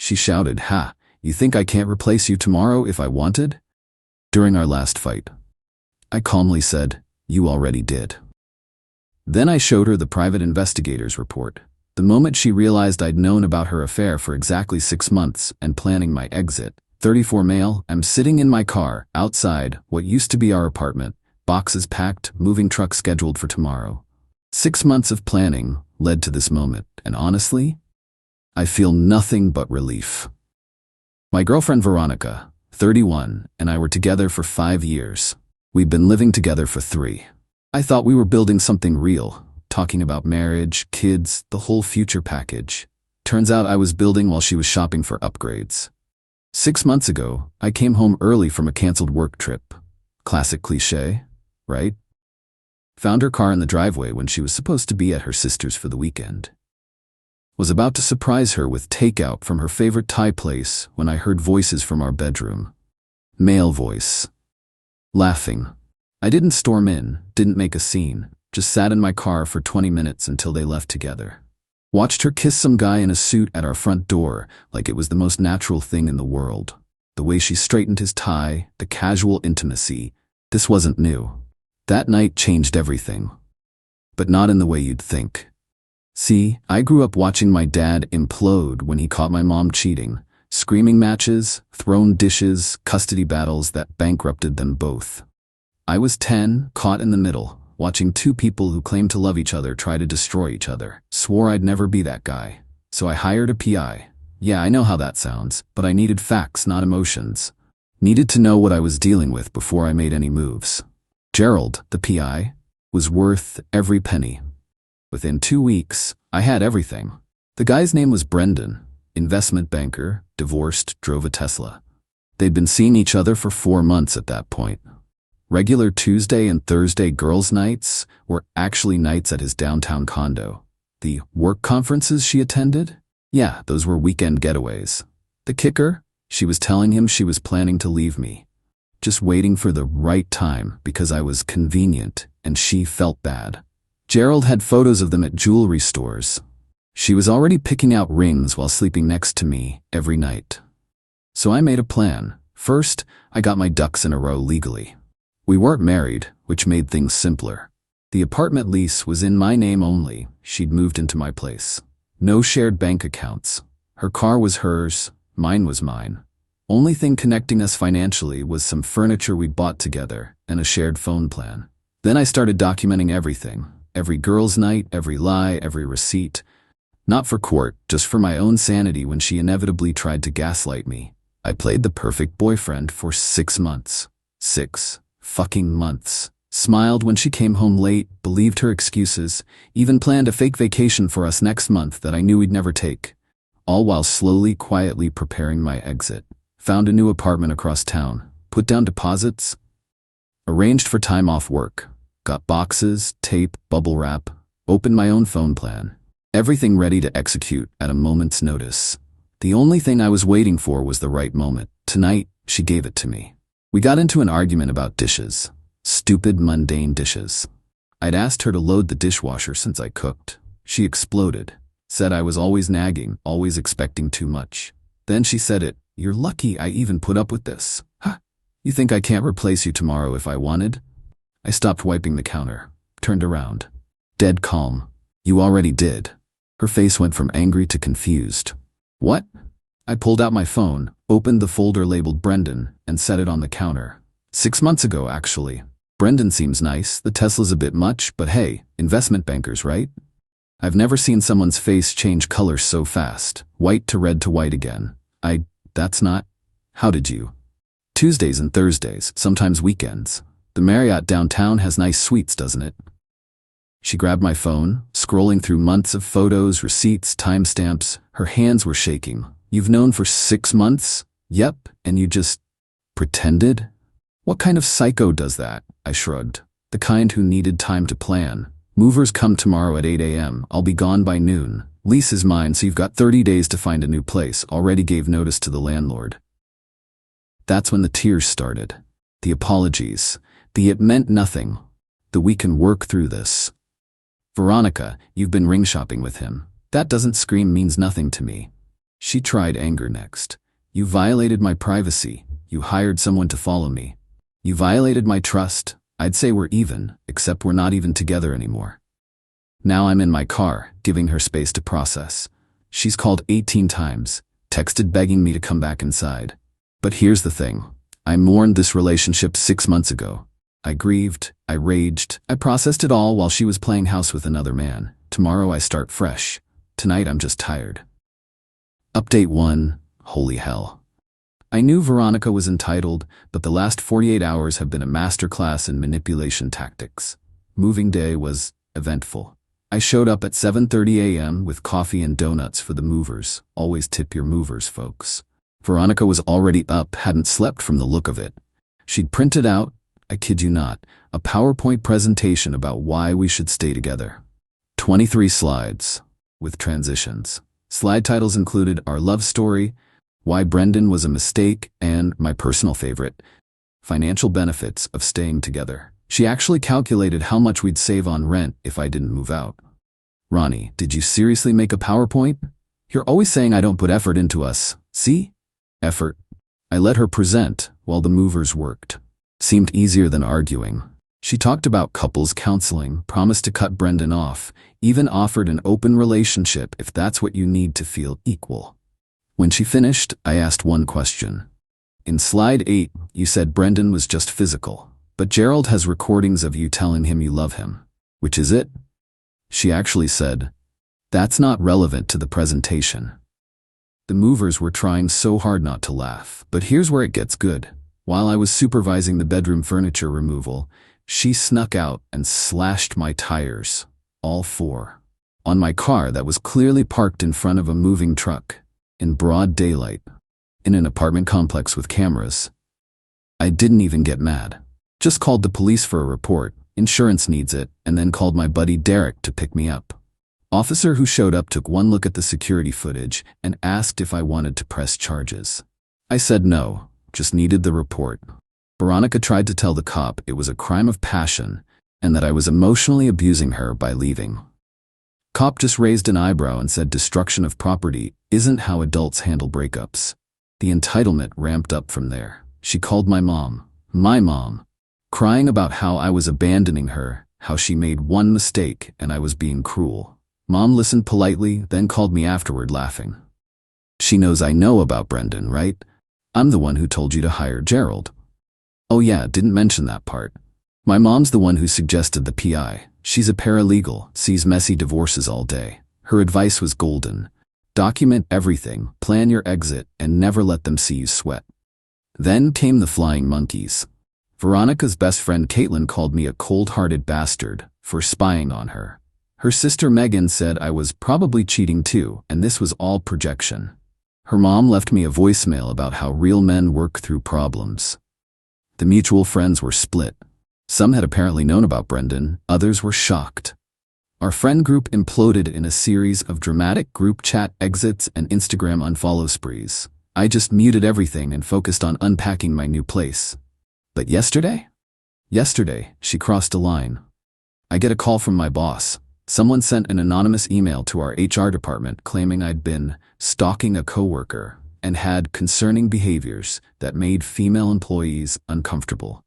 She shouted, "Ha, you think I can't replace you tomorrow if I wanted?" During our last fight, I calmly said, "You already did." Then I showed her the private investigator's report. The moment she realized I'd known about her affair for exactly 6 months and planning my exit. 34 male, I'm sitting in my car, outside what used to be our apartment, boxes packed, moving truck scheduled for tomorrow. 6 months of planning led to this moment, and honestly, I feel nothing but relief. My girlfriend Veronica, 31, and I were together for 5 years. We'd been living together for 3. I thought we were building something real, talking about marriage, kids, the whole future package. Turns out I was building while she was shopping for upgrades. 6 months ago, I came home early from a canceled work trip. Classic cliche, right? Found her car in the driveway when she was supposed to be at her sister's for the weekend. Was about to surprise her with takeout from her favorite Thai place when I heard voices from our bedroom. Male voice. Laughing. I didn't storm in, didn't make a scene, just sat in my car for 20 minutes until they left together. Watched her kiss some guy in a suit at our front door like it was the most natural thing in the world. The way she straightened his tie, the casual intimacy. This wasn't new. That night changed everything. But not in the way you'd think. See, I grew up watching my dad implode when he caught my mom cheating. Screaming matches, thrown dishes, custody battles that bankrupted them both. I was 10, caught in the middle, watching 2 people who claimed to love each other try to destroy each other. Swore I'd never be that guy. So I hired a PI. Yeah, I know how that sounds, but I needed facts, not emotions. Needed to know what I was dealing with before I made any moves. Gerald, the PI, was worth every penny. Within 2 weeks, I had everything. The guy's name was Brendan, investment banker, divorced, drove a Tesla. They'd been seeing each other for 4 months at that point. Regular Tuesday and Thursday girls' nights were actually nights at his downtown condo. The work conferences she attended? Yeah, those were weekend getaways. The kicker? She was telling him she was planning to leave me. Just waiting for the right time because I was convenient and she felt bad. Gerald had photos of them at jewelry stores. She was already picking out rings while sleeping next to me every night. So I made a plan. First, I got my ducks in a row legally. We weren't married, which made things simpler. The apartment lease was in my name only. She'd moved into my place. No shared bank accounts. Her car was hers, mine was mine. Only thing connecting us financially was some furniture we bought together and a shared phone plan. Then I started documenting everything. Every girls' night, every lie, every receipt. Not for court, just for my own sanity when she inevitably tried to gaslight me. I played the perfect boyfriend for 6 months. 6 fucking months. Smiled when she came home late, believed her excuses, even planned a fake vacation for us next month that I knew we'd never take. All while slowly, quietly preparing my exit. Found a new apartment across town. Put down deposits. Arranged for time off work. Got boxes, tape, bubble wrap. Opened my own phone plan. Everything ready to execute at a moment's notice. The only thing I was waiting for was the right moment. Tonight, she gave it to me. We got into an argument about dishes. Stupid, mundane dishes. I'd asked her to load the dishwasher since I cooked. She exploded. Said I was always nagging, always expecting too much. Then she said it, "You're lucky I even put up with this. Huh? You think I can't replace you tomorrow if I wanted?" I stopped wiping the counter. Turned around. Dead calm. "You already did." Her face went from angry to confused. "What?" I pulled out my phone, opened the folder labeled Brendan, and set it on the counter. 6 months ago, actually. Brendan seems nice, the Tesla's a bit much, but hey, investment bankers, right? I've never seen someone's face change color so fast. White to red to white again. That's not. How did you? Tuesdays and Thursdays, sometimes weekends. The Marriott downtown has nice suites, doesn't it? She grabbed my phone, scrolling through months of photos, receipts, timestamps. Her hands were shaking. "You've known for 6 months? Yep, and you just pretended?" "What kind of psycho does that?" I shrugged. "The kind who needed time to plan. Movers come tomorrow at 8 a.m. I'll be gone by noon. Lease is mine, so you've got 30 days to find a new place. Already gave notice to the landlord." That's when the tears started. The apologies. The "it meant nothing." The "we can work through this." "Veronica, you've been ring shopping with him. That doesn't scream means nothing to me." She tried anger next. You violated my privacy. You hired someone to follow me. You violated my trust. I'd say we're even, except we're not even together anymore. Now I'm in my car, giving her space to process. She's called 18 times, texted begging me to come back inside. But here's the thing. I mourned this relationship 6 months ago. I grieved, I raged, I processed it all while she was playing house with another man. Tomorrow I start fresh. Tonight I'm just tired. Update 1. Holy hell. I knew Veronica was entitled, but the last 48 hours have been a masterclass in manipulation tactics. Moving day was eventful. I showed up at 7:30 a.m. with coffee and donuts for the movers. Always tip your movers, folks. Veronica was already up, hadn't slept from the look of it. She'd printed out, I kid you not, a PowerPoint presentation about why we should stay together. 23 slides, with transitions. Slide titles included Our Love Story, Why Brendan Was a Mistake, and, my personal favorite, Financial Benefits of Staying Together. She actually calculated how much we'd save on rent if I didn't move out. Ronnie, did you seriously make a PowerPoint? You're always saying I don't put effort into us. See? Effort. I let her present while the movers worked. Seemed easier than arguing. She talked about couples counseling, promised to cut Brendan off, even offered an open relationship if that's what you need to feel equal. When she finished, I asked one question. In slide 8, you said Brendan was just physical, but Gerald has recordings of you telling him you love him. Which is it? She actually said, that's not relevant to the presentation. The movers were trying so hard not to laugh, but here's where it gets good. While I was supervising the bedroom furniture removal, she snuck out and slashed my tires, all 4, on my car that was clearly parked in front of a moving truck, in broad daylight, in an apartment complex with cameras. I didn't even get mad. Just called the police for a report, insurance needs it, and then called my buddy Derek to pick me up. Officer who showed up took one look at the security footage and asked if I wanted to press charges. I said no, just needed the report. Veronica tried to tell the cop it was a crime of passion and that I was emotionally abusing her by leaving. Cop just raised an eyebrow and said destruction of property isn't how adults handle breakups. The entitlement ramped up from there. She called my mom, crying about how I was abandoning her, how she made one mistake and I was being cruel. Mom listened politely, then called me afterward laughing. She knows I know about Brendan, right? I'm the one who told you to hire Gerald. Oh yeah, didn't mention that part. My mom's the one who suggested the PI. She's a paralegal, sees messy divorces all day. Her advice was golden. Document everything, plan your exit, and never let them see you sweat. Then came the flying monkeys. Veronica's best friend Caitlin called me a cold-hearted bastard for spying on her. Her sister Megan said I was probably cheating too, and this was all projection. Her mom left me a voicemail about how real men work through problems. The mutual friends were split. Some had apparently known about Brendan, others were shocked. Our friend group imploded in a series of dramatic group chat exits and Instagram unfollow sprees. I just muted everything and focused on unpacking my new place. But yesterday? Yesterday, she crossed a line. I get a call from my boss. Someone sent an anonymous email to our HR department claiming I'd been stalking a coworker and had concerning behaviors that made female employees uncomfortable.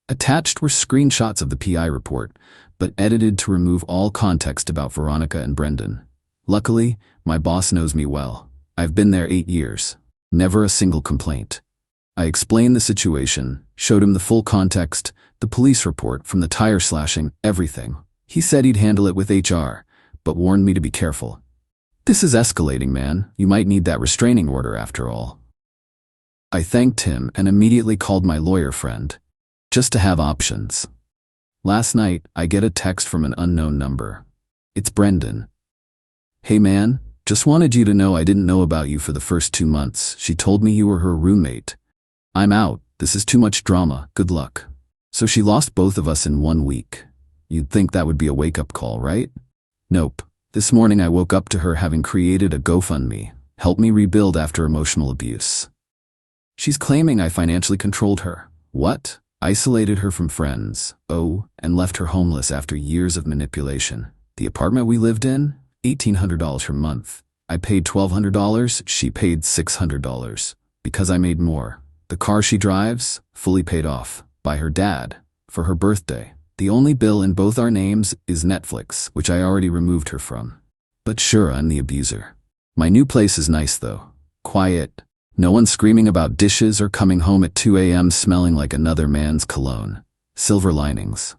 Attached were screenshots of the PI report, but edited to remove all context about Veronica and Brendan. Luckily, my boss knows me well. I've been there 8 years. Never a single complaint. I explained the situation, showed him the full context, the police report from the tire slashing, everything. He said he'd handle it with HR, but warned me to be careful. This is escalating, man. You might need that restraining order after all. I thanked him and immediately called my lawyer friend, just to have options. Last night, I get a text from an unknown number. It's Brendan. Hey man, just wanted you to know I didn't know about you for the first 2 months. She told me you were her roommate. I'm out. This is too much drama. Good luck. So she lost both of us in 1 week. You'd think that would be a wake-up call, right? Nope. This morning I woke up to her having created a GoFundMe, help me rebuild after emotional abuse. She's claiming I financially controlled her. What? Isolated her from friends. Oh, and left her homeless after years of manipulation. The apartment we lived in? $1,800 per month. I paid $1,200, she paid $600. Because I made more. The car she drives, fully paid off, by her dad, for her birthday. The only bill in both our names is Netflix, which I already removed her from. But sure, I'm the abuser. My new place is nice though. Quiet. No one screaming about dishes or coming home at 2 a.m. smelling like another man's cologne. Silver linings.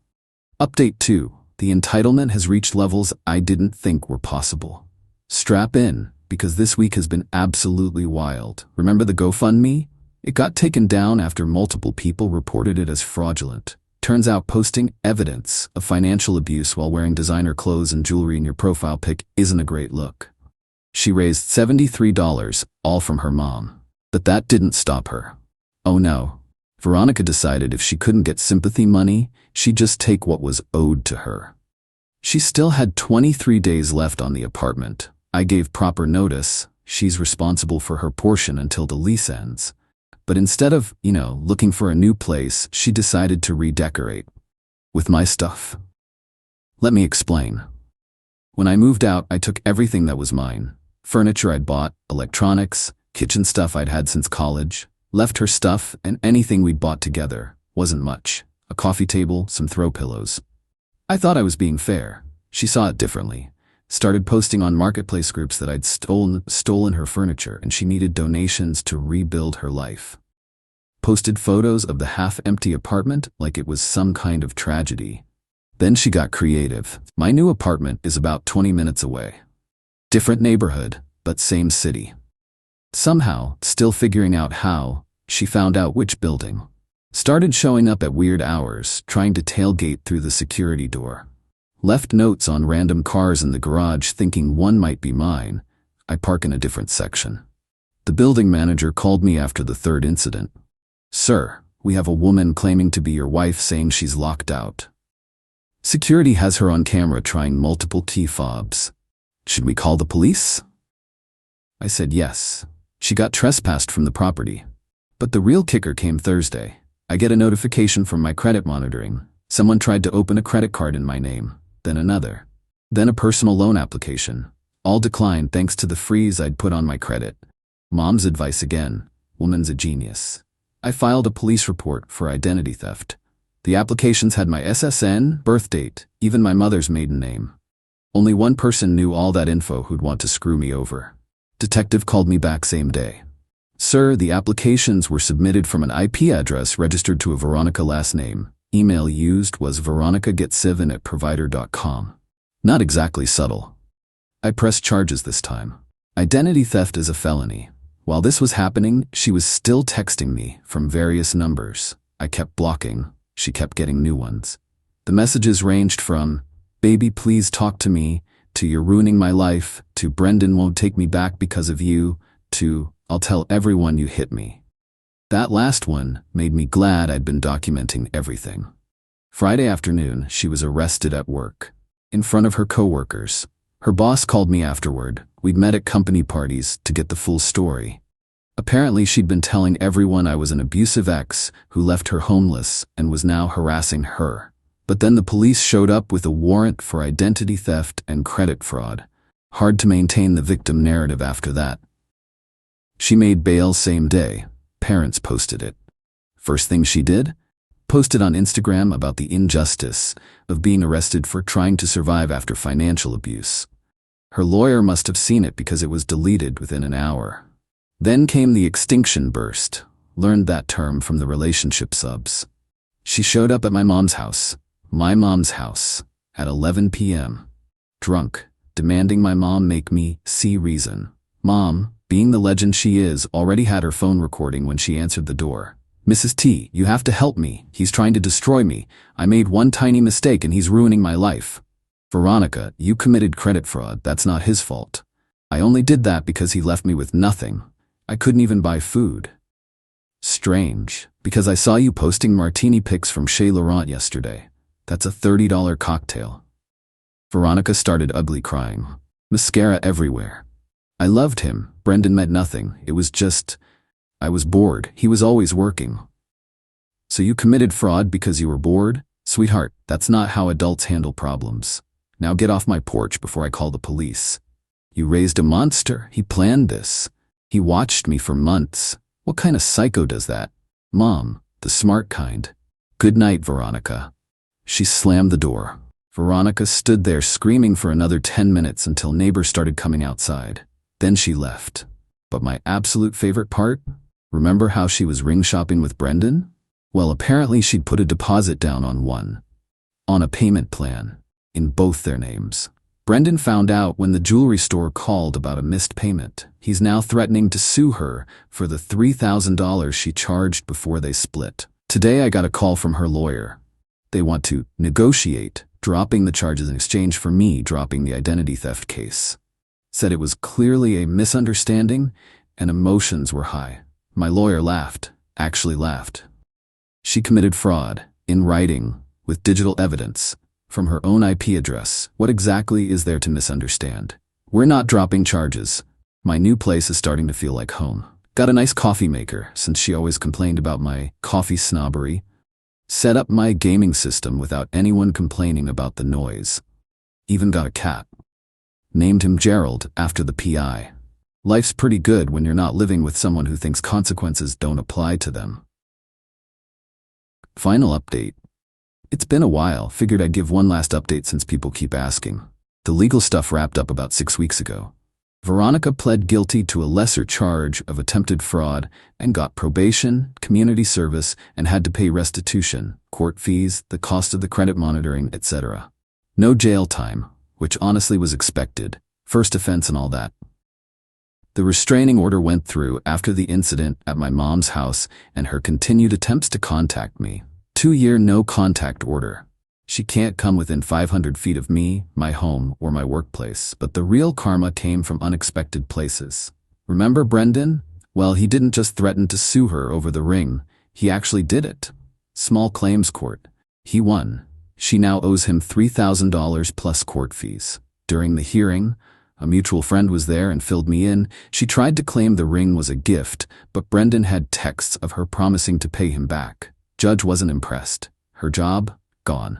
Update 2. The entitlement has reached levels I didn't think were possible. Strap in, because this week has been absolutely wild. Remember the GoFundMe? It got taken down after multiple people reported it as fraudulent. Turns out posting evidence of financial abuse while wearing designer clothes and jewelry in your profile pic isn't a great look. She raised $73, all from her mom. But that didn't stop her. Oh no. Veronica decided if she couldn't get sympathy money, she'd just take what was owed to her. She still had 23 days left on the apartment. I gave proper notice. She's responsible for her portion until the lease ends. But instead of, looking for a new place, she decided to redecorate. With my stuff. Let me explain. When I moved out, I took everything that was mine. Furniture I'd bought, electronics, kitchen stuff I'd had since college, left her stuff, and anything we'd bought together. Wasn't much. A coffee table, some throw pillows. I thought I was being fair. She saw it differently. Started posting on marketplace groups that I'd stolen her furniture and she needed donations to rebuild her life. Posted photos of the half-empty apartment like it was some kind of tragedy. Then she got creative. My new apartment is about 20 minutes away. Different neighborhood, but same city. Somehow, still figuring out how, she found out which building. Started showing up at weird hours, trying to tailgate through the security door. Left notes on random cars in the garage thinking one might be mine. I park in a different section. The building manager called me after the third incident. "Sir, we have a woman claiming to be your wife saying she's locked out. Security has her on camera trying multiple key fobs. Should we call the police?" I said yes. She got trespassed from the property. But the real kicker came Thursday. I get a notification from my credit monitoring. Someone tried to open a credit card in my name, then another, then a personal loan application. All declined thanks to the freeze I'd put on my credit. Mom's advice again. Woman's a genius. I filed a police report for identity theft. The applications had my SSN, birth date, even my mother's maiden name. Only one person knew all that info who'd want to screw me over. Detective called me back same day. "Sir, the applications were submitted from an IP address registered to a Veronica last name. Email used was veronica.get7@provider.com. Not exactly subtle. I pressed charges this time. Identity theft is a felony. While this was happening, she was still texting me from various numbers. I kept blocking. She kept getting new ones. The messages ranged from, "Baby, please talk to me," to "You're ruining my life," to "Brendan won't take me back because of you," to "I'll tell everyone you hit me." That last one made me glad I'd been documenting everything. Friday afternoon, she was arrested at work, in front of her coworkers. Her boss called me afterward. We'd met at company parties to get the full story. Apparently, she'd been telling everyone I was an abusive ex who left her homeless and was now harassing her. But then the police showed up with a warrant for identity theft and credit fraud. Hard to maintain the victim narrative after that. She made bail same day. Parents posted it. First thing she did? Posted on Instagram about the injustice of being arrested for trying to survive after financial abuse. Her lawyer must have seen it because it was deleted within an hour. Then came the extinction burst. Learned that term from the relationship subs. She showed up at my mom's house, at 11 p.m. Drunk, demanding my mom make me see reason. Mom, being the legend she is, already had her phone recording when she answered the door. "Mrs. T, you have to help me. He's trying to destroy me. I made one tiny mistake and he's ruining my life." "Veronica, you committed credit fraud. That's not his fault. I only did that because he left me with nothing. I couldn't even buy food." "Strange, because I saw you posting martini pics from Chez Laurent yesterday. That's a $30 cocktail." Veronica started ugly crying. Mascara everywhere. "I loved him. Brendan meant nothing. It was just, I was bored. He was always working." "So you committed fraud because you were bored? Sweetheart, that's not how adults handle problems. Now get off my porch before I call the police." You raised a monster. He planned this. He watched me for months. What kind of psycho does that? Mom, the smart kind. Good night, Veronica. She slammed the door. Veronica stood there screaming for another 10 minutes until neighbors started coming outside. Then she left. But my absolute favorite part? Remember how she was ring shopping with Brendan? Well, apparently she'd put a deposit down on a payment plan, in both their names. Brendan found out when the jewelry store called about a missed payment. He's now threatening to sue her for the $3,000 she charged before they split. Today I got a call from her lawyer. They want to negotiate, dropping the charges in exchange for me dropping the identity theft case. Said it was clearly a misunderstanding and emotions were high. My lawyer laughed, actually laughed. She committed fraud, in writing, with digital evidence, from her own IP address. What exactly is there to misunderstand? We're not dropping charges. My new place is starting to feel like home. Got a nice coffee maker, since she always complained about my coffee snobbery. Set up my gaming system without anyone complaining about the noise. Even got a cat. Named him Gerald after the PI. Life's pretty good when you're not living with someone who thinks consequences don't apply to them. Final update. It's been a while, figured I'd give one last update since people keep asking. The legal stuff wrapped up about 6 weeks ago. Veronica pled guilty to a lesser charge of attempted fraud and got probation, community service, and had to pay restitution, court fees, the cost of the credit monitoring, etc. No jail time, which honestly was expected, first offense and all that. The restraining order went through after the incident at my mom's house and her continued attempts to contact me. 2-year no-contact order. She can't come within 500 feet of me, my home, or my workplace, but the real karma came from unexpected places. Remember Brendan? Well, he didn't just threaten to sue her over the ring, he actually did it. Small claims court. He won. She now owes him $3,000 plus court fees. During the hearing, a mutual friend was there and filled me in. She tried to claim the ring was a gift, but Brendan had texts of her promising to pay him back. Judge wasn't impressed. Her job? Gone.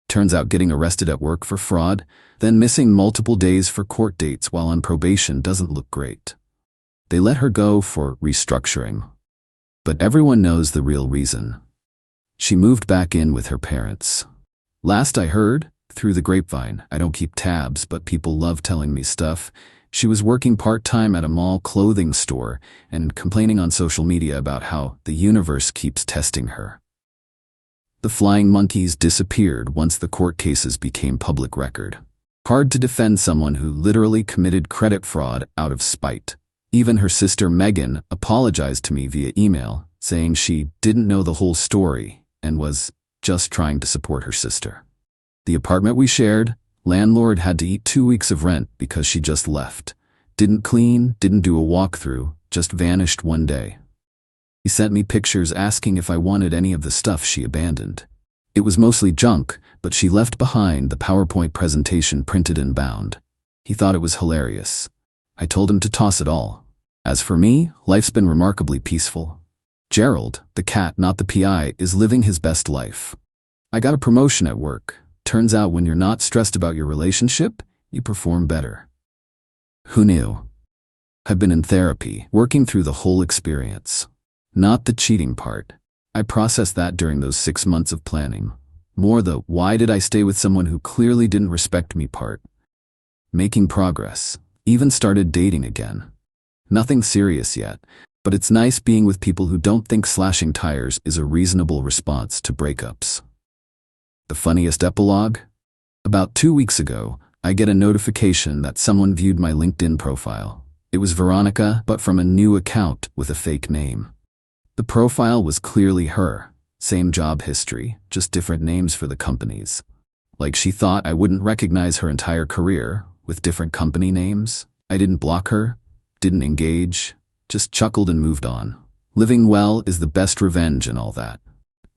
Turns out getting arrested at work for fraud, then missing multiple days for court dates while on probation doesn't look great. They let her go for restructuring. But everyone knows the real reason. She moved back in with her parents. Last I heard, through the grapevine, I don't keep tabs, but people love telling me stuff, she was working part-time at a mall clothing store and complaining on social media about how the universe keeps testing her. The flying monkeys disappeared once the court cases became public record. Hard to defend someone who literally committed credit fraud out of spite. Even her sister Megan apologized to me via email, saying she didn't know the whole story and was just trying to support her sister. The apartment we shared, landlord had to eat 2 weeks of rent because she just left. Didn't clean, didn't do a walkthrough, just vanished one day. He sent me pictures asking if I wanted any of the stuff she abandoned. It was mostly junk, but she left behind the PowerPoint presentation printed and bound. He thought it was hilarious. I told him to toss it all. As for me, life's been remarkably peaceful. Gerald, the cat, not the PI, is living his best life. I got a promotion at work. Turns out when you're not stressed about your relationship, you perform better. Who knew? I've been in therapy, working through the whole experience. Not the cheating part. I processed that during those 6 months of planning. More the why did I stay with someone who clearly didn't respect me part. Making progress. Even started dating again. Nothing serious yet, but it's nice being with people who don't think slashing tires is a reasonable response to breakups. The funniest epilogue? About 2 weeks ago, I get a notification that someone viewed my LinkedIn profile. It was Veronica, but from a new account with a fake name. The profile was clearly her. Same job history, just different names for the companies. Like she thought I wouldn't recognize her entire career with different company names. I didn't block her, didn't engage, just chuckled and moved on. Living well is the best revenge and all that.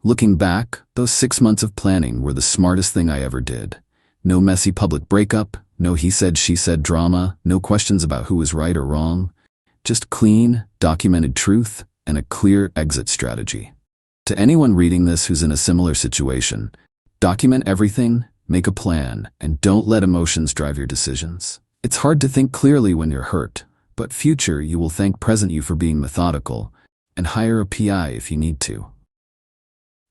Looking back, those 6 months of planning were the smartest thing I ever did. No messy public breakup, no he said she said drama, no questions about who was right or wrong. Just clean, documented truth and a clear exit strategy. To anyone reading this who's in a similar situation, document everything, make a plan, and don't let emotions drive your decisions. It's hard to think clearly when you're hurt, but future you will thank present you for being methodical, and hire a PI if you need to.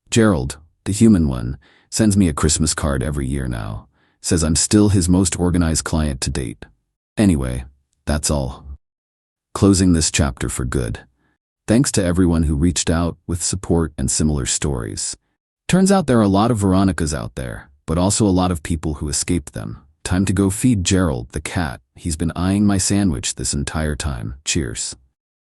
Gerald, the human one, sends me a Christmas card every year now. Says I'm still his most organized client to date. Anyway, that's all. Closing this chapter for good. Thanks to everyone who reached out with support and similar stories. Turns out there are a lot of Veronicas out there, but also a lot of people who escaped them. Time to go feed Gerald the cat. He's been eyeing my sandwich this entire time. Cheers.